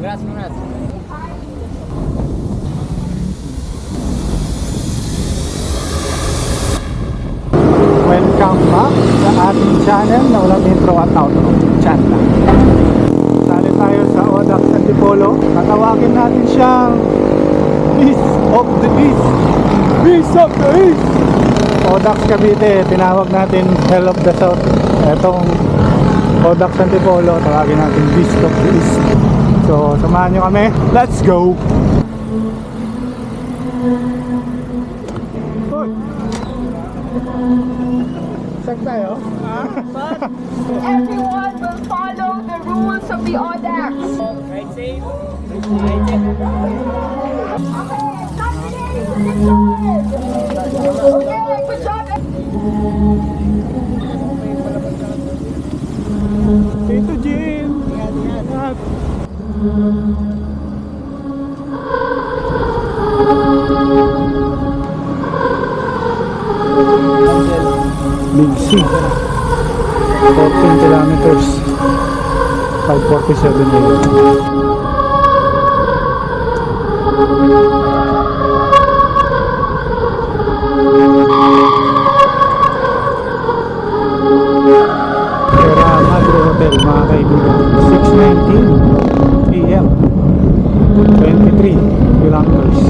Welcome back sa ating channel na walang intro at outro. Channel. Sali tayo sa Audax Antipolo. Tatawagin natin siyang Beast of the East. Beast of the East. Audax Cavite, tinawag natin Hell of the South. Etong Audax Antipolo, tawagin natin Beast of the East. So, samahan nyo kami. Let's go! Saan tayo? Everyone will follow the rules of the Audax. Right safe. Okay, good job. Tito Jim! Ingat! Big C 14 kilometers 547 a.m. Pera Madre Hotel mga kaibigan 6:19 a.m. 23 kilometers.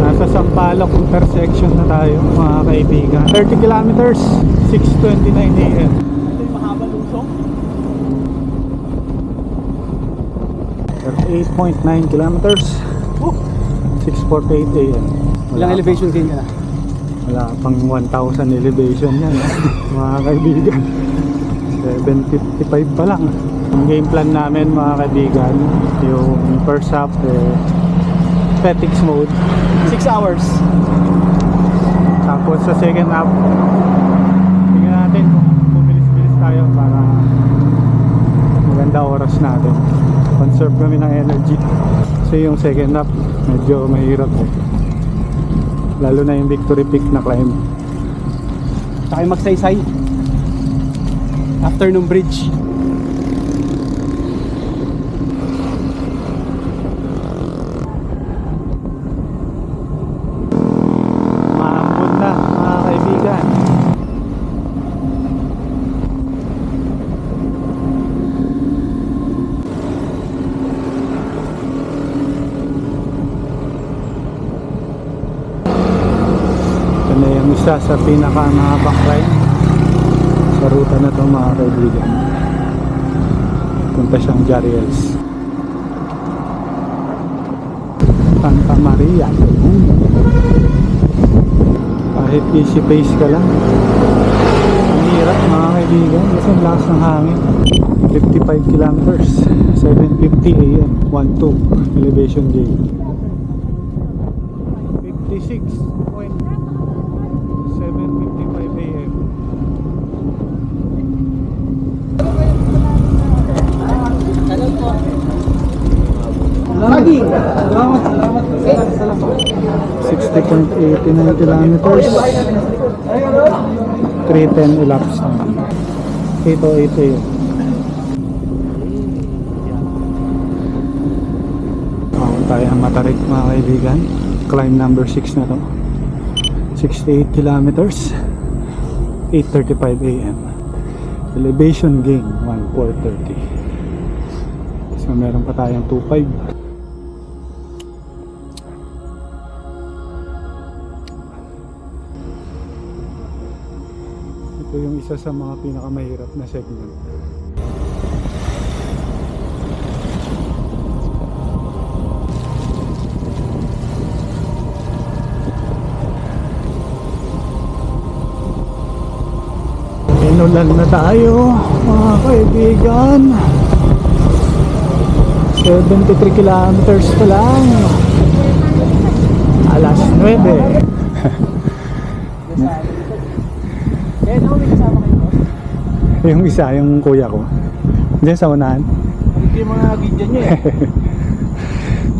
Nasa Sampaloc intersection na tayo mga kaibigan. 30 kilometers 6:29 a.m. Ito yung mahaba lusong. 8.9 kilometers 6:48 a.m. Ilang elevation gain ka na? Wala pang 1,000 elevation yan mga kaibigan. 755 pa lang. Ang game plan namin mga kaibigan, yung first half Petix mode, 6 hours. tapos sa second half tingnan natin kung bumilis-bilis tayo para maganda oras natin, conserve kami ng energy. Kasi yung second half medyo mahirap lalo na yung Victory Peak na climb. Saka yung magsaysay. After nung bridge. Maambon na mga kaibigan. Ito na yung isa sa pinakamahabang climb sa ruta na ito mga kaibigan. Punta siyang Jariels, Santa Maria. Kahit easy pace ka lang, ang hirap mga kaibigan kasi ang lakas ng hangin. 55 kilometers 7:50 a.m. 1-2 elevation gain. 56.755 a.m. Lagi. Salamat. 60.89 kilometers 3:10 elapsed. 8:08 a.m. Tayo ang Matarik mga kaibigan. Climb number 6 na to. 68 kilometers 8:35 a.m. Elevation gain 1,430. So meron pa tayong 2.5. Ito yung isa sa mga pinakamahirap na segment. Inulan na tayo mga kaibigan. 73 kilometers pa lang. Alas 9. Eh, no, may kasama kayo, boss? Yung isa, yung kuya ko. Diyan sa unahan. Ito yung mga video niya eh.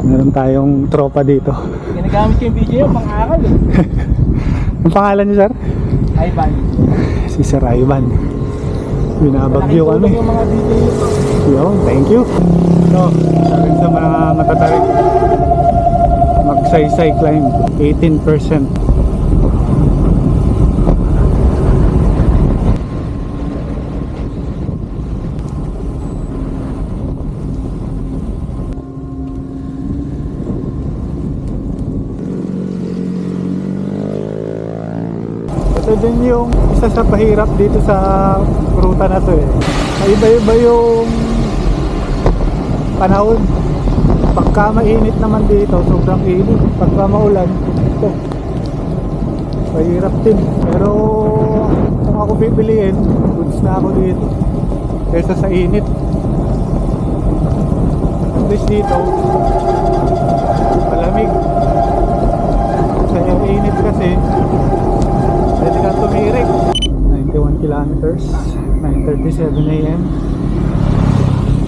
Meron tayong tropa dito. Ginagamit ko yung video niya, pang-aral eh. Ang pangalan niyo, sir? Ay, ban. Si Sir Ivan. Binabagyo kami. Yung mga video nito. Yo, thank you. So, sabi sa mga matatarik, magsaysay climb, 18%. Ito din yung isa sa pahirap dito sa ruta na to eh. Iba-iba yung panahon. Pagka mainit naman dito, sobrang init. Pagka maulan, ito. Mahirap din. Pero kung ako pipiliin, goods na ako dito. Kesa sa init. At least dito, malamig. Sa init kasi, pwede kang tumirik. 91 kilometers, 9:37 AM.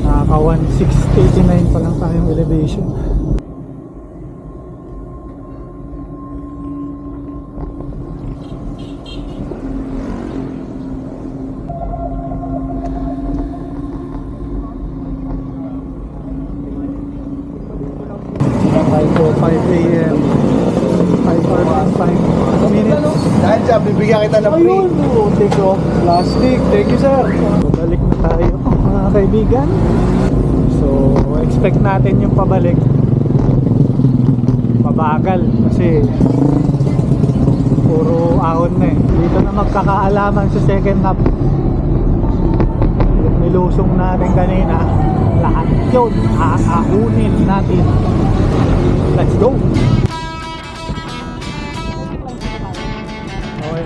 Nakaka 1689 pa lang tayong elevation. AM 5 hours 5 minutes. Dahil dyan, bibigyan kita ng free. Ayun, take off plastic. Thank you, sir. Pabalik na tayo, mga kaibigan. So, expect natin yung pabalik. Pabagal kasi puro ahon na eh. Dito na magkakaalaman sa second half. Yung nilusong natin kanina, lahat yun aahunin natin. Let's go! Okay,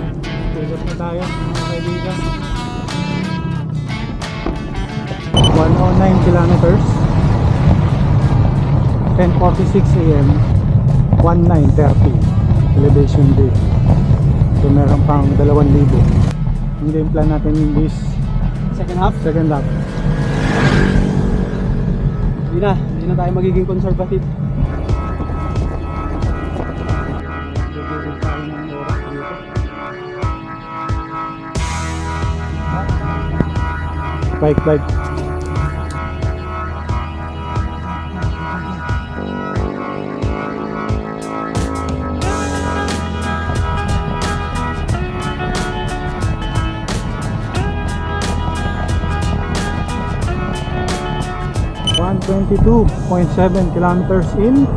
tulog na tayo mga kaibigan. 109 kilometers, 10:46 AM, 1930 elevation day. So meron pang 2,000. Hindi yung plan natin yung this Second half. Hindi na tayo magiging conservative. Bibigyan tayo ng oras dito. Bike. .7 kilometers in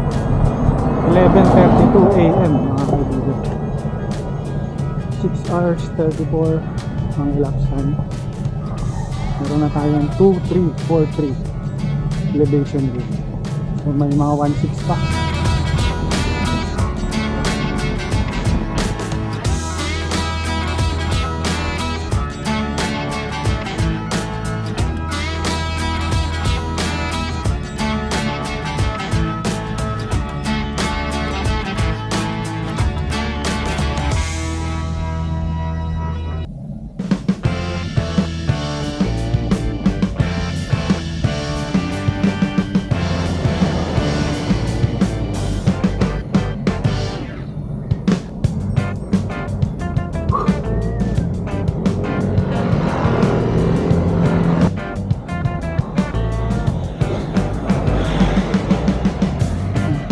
11:32 AM mga kaibigan. 6 hours 34 ang elapsed time. Meron na tayong 2343 elevation view. So may mga 16 pa.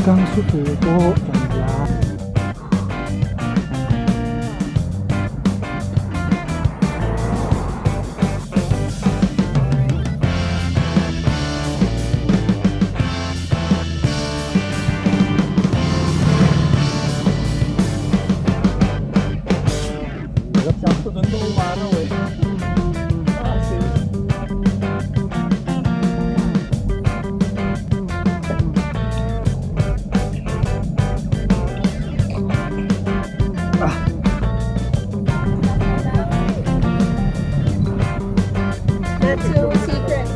Kang susuko, ganda. Sakto doon to umaraw eh. That's your secret.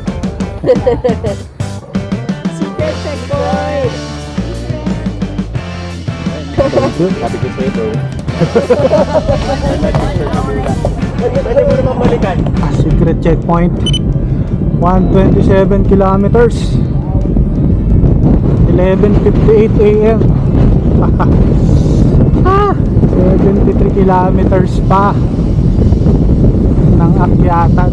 Secret checkpoint. Sabi ko sa'yo, bro. Pwede mo naman balikan. Secret checkpoint, 127 kilometers, 11:58 AM. 73 kilometers pa ng akyatan.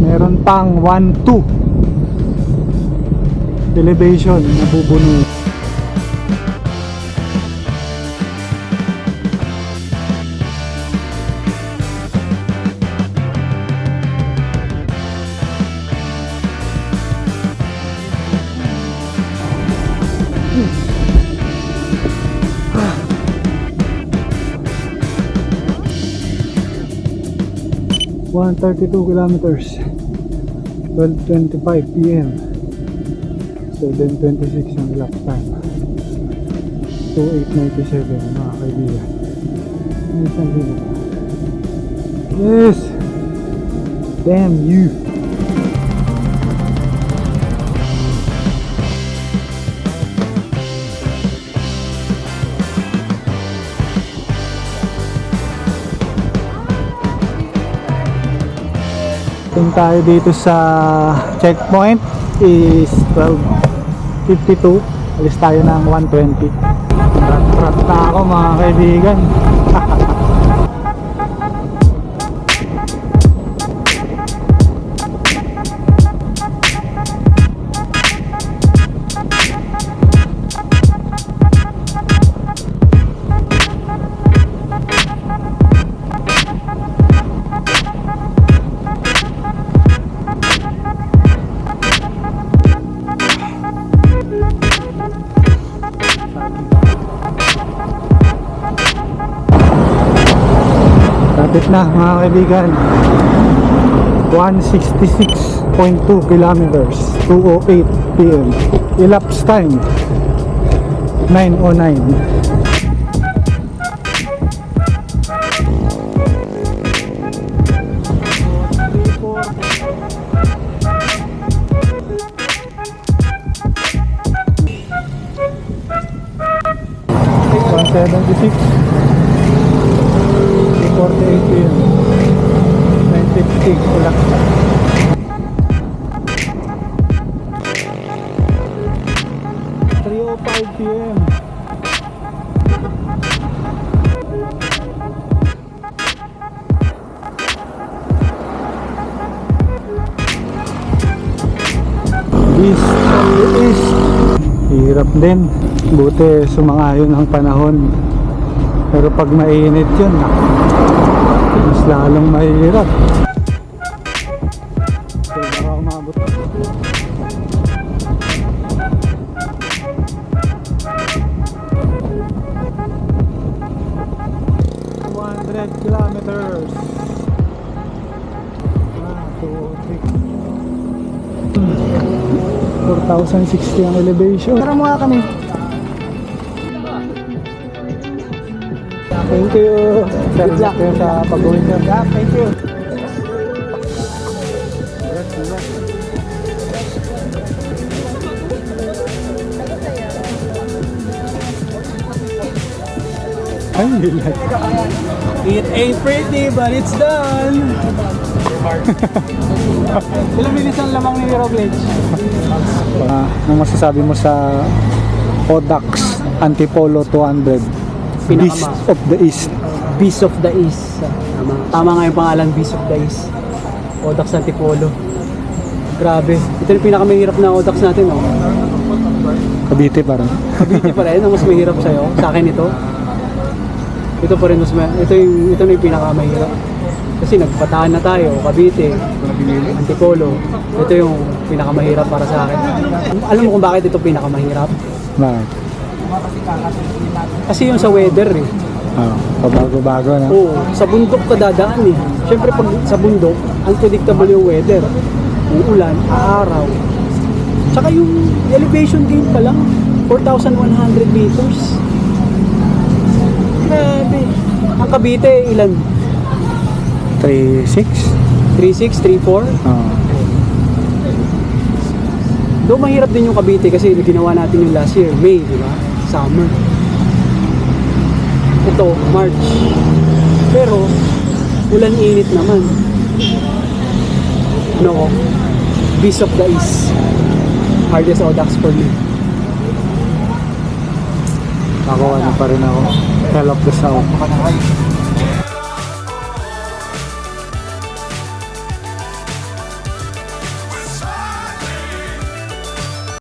Meron pang 1-2 elevation na bubuno. Ah. 132 kilometers, 12:25 p.m. 7:26 ang lap time. 2897 mga kaibigan. Isang minute. Yes! Damn you! Kung tayo dito sa checkpoint is 12:52. Alis tayo ng 1:20. Rat na ako mga kaibigan. Kapit na mga kaibigan. 166.2 kilometers, 2:08 p.m. Elapsed time 9:09. .48 p.m. 9:50 ulang. p.m. East on the east. Hirap din. Buti sumang-ayon ang panahon. Pero pag mainit yun, mas lalong mahirap. So baka umabot. Kilometers. 4,060 ang elevation. Tara muna kami. Thank you. Good luck sa pag-uwi nyo. Yeah, thank you. Ay, like. It ain't pretty, but it's done. Ilang minutes ang lamang ni Roglic? Anong masasabi mo sa Audax Antipolo 200? Beast of the East. Beast of the East. Tama nga yung pangalan, Beast of the East. Audax Antipolo. Grabe. Ito yung pinakamahirap na Audax natin, oh. Cavite parang. Cavite pa rin, ang mas mahirap sa'yo. Sa akin ito. Ito pa rin ito na yung pinakamahirap. Kasi nagpatahan na tayo, Cavite, Antipolo. Ito yung pinakamahirap para sa akin. Alam mo kung bakit ito pinakamahirap? Bakit? Kasi yung sa weather eh. Pabago-bago na. Oo, sa bundok ka dadaan eh. Siyempre pag sa bundok, unpredictable yung weather. Uulan, aaraw. Tsaka yung elevation gain pa lang, 4,100 meters. Grabe. Ang Cavite, ilan? 3.6? 3.6, 3.4? Though mahirap din yung Cavite kasi ginawa natin yung last year, May, di ba? Summer. Ito, March. Pero, ulan-init naman. No, Beast of the East. Hardest Audax for me. Ako ano pa rin ako. Hell of the South.